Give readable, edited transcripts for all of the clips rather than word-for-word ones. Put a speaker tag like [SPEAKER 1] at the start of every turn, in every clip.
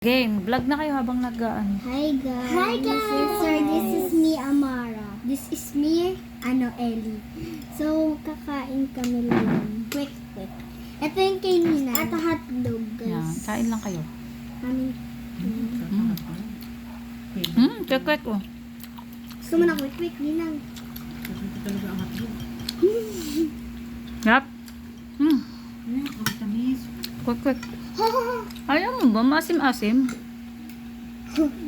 [SPEAKER 1] Game, vlog na kayo habang nag-aan.
[SPEAKER 2] Hi guys! Sir, this is me, Amara. This is me, Ellie. So, kakain kami lang. Quick. Ito yung kainin at hotdog,
[SPEAKER 1] Yan,
[SPEAKER 2] guys.
[SPEAKER 1] kain lang kayo.
[SPEAKER 2] Kami.
[SPEAKER 1] Kwek-kwek oh.
[SPEAKER 2] Gusto mo na quick, ninang.
[SPEAKER 1] Yap. Kwek-kwek. Ayaw mo ba? Maasim-asim.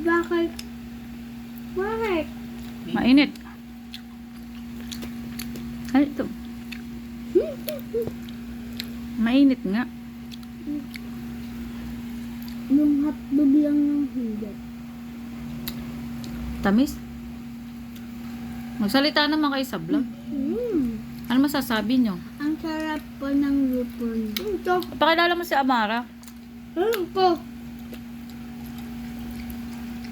[SPEAKER 2] Bakit? Bakit?
[SPEAKER 1] Mainit. Ay, ito. Mainit nga.
[SPEAKER 2] Yung hotdog lang ng hindi.
[SPEAKER 1] Tamis. Magsalita naman kayo sa vlog. Ano masasabi nyo?
[SPEAKER 2] Ang sarap po ng lupon. Ito.
[SPEAKER 1] Pakilala mo si Amara.
[SPEAKER 2] Ito.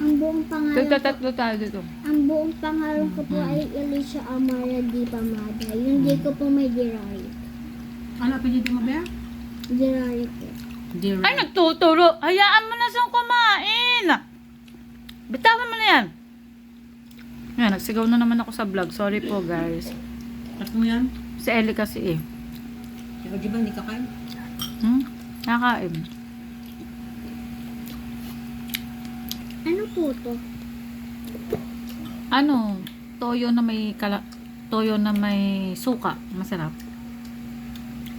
[SPEAKER 2] Ang buong pangalan ko.
[SPEAKER 1] Tatlo tayo dito.
[SPEAKER 2] Ang buong pangalan ko po ay Alicia Amara Di Pamada. Yung di ko po may Dirari.
[SPEAKER 3] Ano pinili mo ba?
[SPEAKER 2] Dirari po.
[SPEAKER 1] Ay, nagtuturo. Hayaan mo na siyang kumain. Bitawan mo na yan. Yan, nagsigaw na naman ako sa vlog. Sorry po, guys.
[SPEAKER 3] At mo yan?
[SPEAKER 1] Si Ellie kasi eh.
[SPEAKER 3] Ikaw di ba hindi ka kain?
[SPEAKER 1] Nakain.
[SPEAKER 2] Ano po to?
[SPEAKER 1] Ano? Toyo na may suka. Masarap.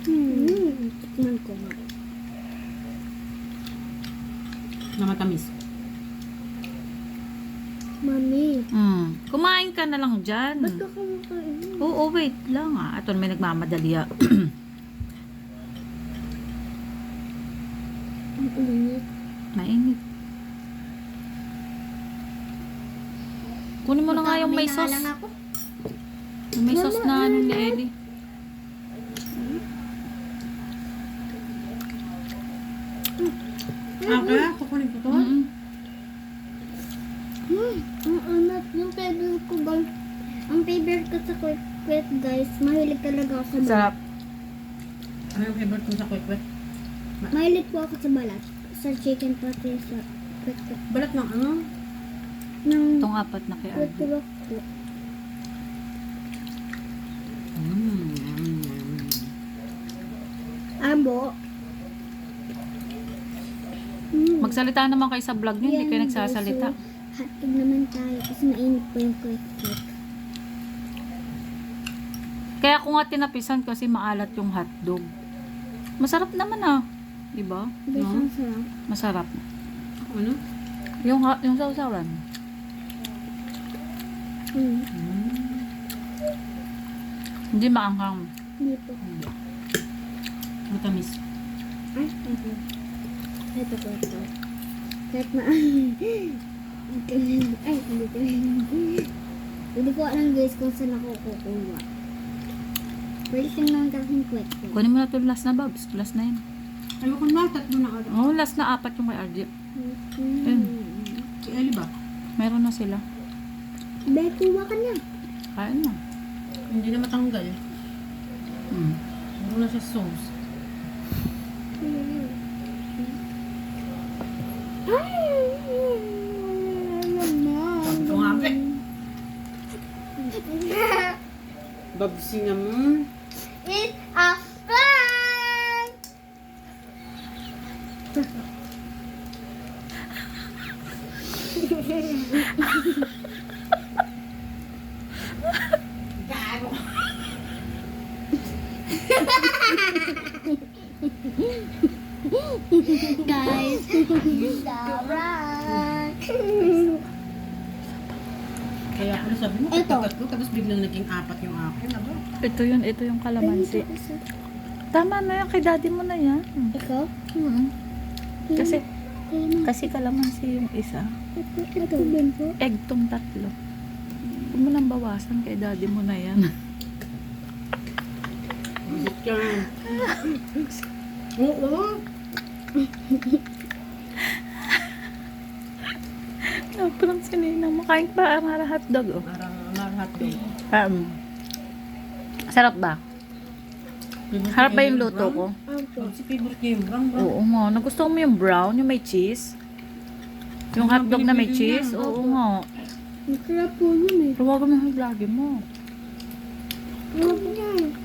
[SPEAKER 2] Tikman ko nga.
[SPEAKER 3] Na matamis.
[SPEAKER 2] Mami.
[SPEAKER 1] Kumain ka na lang dyan.
[SPEAKER 2] Ba't ka kumakain?
[SPEAKER 1] Oo, wait lang ah. Ito may nagmamadali ah.
[SPEAKER 2] Ang init.
[SPEAKER 1] Mainit. Kunin mo na nga yung may sauce.
[SPEAKER 2] Lang ako.
[SPEAKER 1] Yung may sauce na ano ni Ellie.
[SPEAKER 3] Okay, kukunin ko to.
[SPEAKER 2] Ang anat. Yung favorite ko guys. Ang favorite ko sa quick guys. Mahilig talaga ako sa balat.
[SPEAKER 1] Sarap.
[SPEAKER 3] Ano yung favorite mo sa quick-quick?
[SPEAKER 2] Mahilig po ako sa balat. Sa chicken pati sa quick.
[SPEAKER 3] Balat ng ano?
[SPEAKER 2] Ng
[SPEAKER 1] Itong apat na kay Ardy.
[SPEAKER 2] quick po. Abo.
[SPEAKER 1] Magsalita naman kayo sa vlog niyo, hindi kayo nagsasalita.
[SPEAKER 2] Hotdog naman tayo kasi mainit po yung quick.
[SPEAKER 1] Kaya ako nga tinapisan kasi maalat yung hotdog. Masarap naman ah. Diba?
[SPEAKER 2] Guys, ang sarap.
[SPEAKER 1] Masarap.
[SPEAKER 3] Ano?
[SPEAKER 1] Yung sausawan. Hindi maanghang.
[SPEAKER 2] Hindi po.
[SPEAKER 3] Matamis.
[SPEAKER 2] Ay, ito. Ito po ito. Kahit ay, hindi ko. Hindi ko alam guys kung saan ako kukuha. Pwede tingnan kasing quick.
[SPEAKER 1] Kunin mo na ito last na, Babs. Last na yun.
[SPEAKER 3] Ayoko na, tatlo na agad.
[SPEAKER 1] Oh, last na apat yung kay RJ.
[SPEAKER 3] Si Ellie ba?
[SPEAKER 1] Meron na sila.
[SPEAKER 2] Becky, kuha ka na.
[SPEAKER 1] Kain na.
[SPEAKER 3] Hindi na matanggal.
[SPEAKER 1] Mm.
[SPEAKER 3] Wala siya sauce. Ito nga ba? Babsi naman.
[SPEAKER 2] It's a prank! Guys, it's a prank!
[SPEAKER 3] Kaya ano sabi mo?
[SPEAKER 2] Ito.
[SPEAKER 3] Tatlo, tapos biglang naging apat yung akin. Aba?
[SPEAKER 1] Ito yung kalamansi. Tama na yan, kay daddy mo na yan.
[SPEAKER 2] Ikaw?
[SPEAKER 1] Kasi kalamansi yung isa.
[SPEAKER 2] Ito din po.
[SPEAKER 1] Egg tong tatlo. Huwag mo nang bawasan, kay daddy mo na yan.
[SPEAKER 3] Bisit ka. Oo.
[SPEAKER 1] Parang sinina. Makain pa ang hotdog oh.
[SPEAKER 3] Parang marhat din.
[SPEAKER 1] Sarap ba? Harap ba yung luto ko?
[SPEAKER 2] Opo.
[SPEAKER 3] Si favorite niya yung brown.
[SPEAKER 1] Oo nga. Nagustuhan mo yung brown, yung may cheese? Yung hotdog na may cheese? Oo nga.
[SPEAKER 2] Masarap po yun eh.
[SPEAKER 1] Tawagan mo yung vlog mo.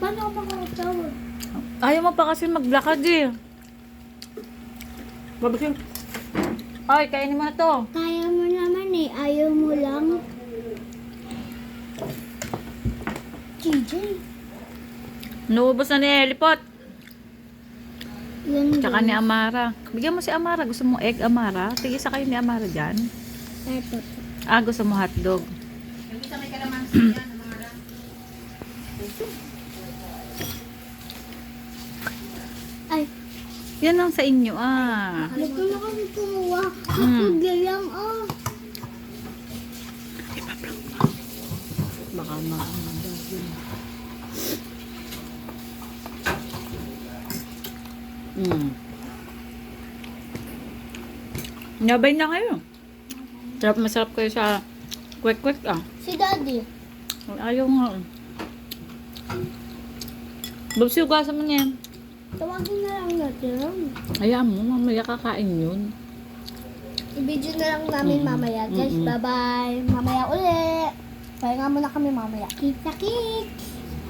[SPEAKER 2] Paano ako makakatawag?
[SPEAKER 1] Ayaw mo pa kasi maglakad eh.
[SPEAKER 3] Babasing.
[SPEAKER 1] Ay, kainin mo na to.
[SPEAKER 2] Kaya mo naman eh. Ayaw mo lang. JJ.
[SPEAKER 1] Naubos na ni Elipot.
[SPEAKER 2] Yan
[SPEAKER 1] Tsaka ni Amara. Bigyan mo si Amara. Gusto mo egg Amara? Tigisa kayo ni Amara dyan.
[SPEAKER 2] Eto.
[SPEAKER 1] Ah, gusto mo hotdog.
[SPEAKER 2] Ay,
[SPEAKER 1] Yan lang sa inyo ah.
[SPEAKER 2] gusto na kami kumuha.
[SPEAKER 1] Hmm.
[SPEAKER 2] Ako galang ah.
[SPEAKER 1] Baka Nabay na kayo. Masarap kayo sa quick ah.
[SPEAKER 2] Si Daddy.
[SPEAKER 1] Ayaw nga. Babsi, ugasan mo niya.
[SPEAKER 2] Tawagin na lang natin.
[SPEAKER 1] Ayaw mo, mamaya kakain yun.
[SPEAKER 2] I-video na lang namin mamaya. Guys, bye-bye. Mamaya ulit. Pahinga muna kami mamaya. Kita-kit!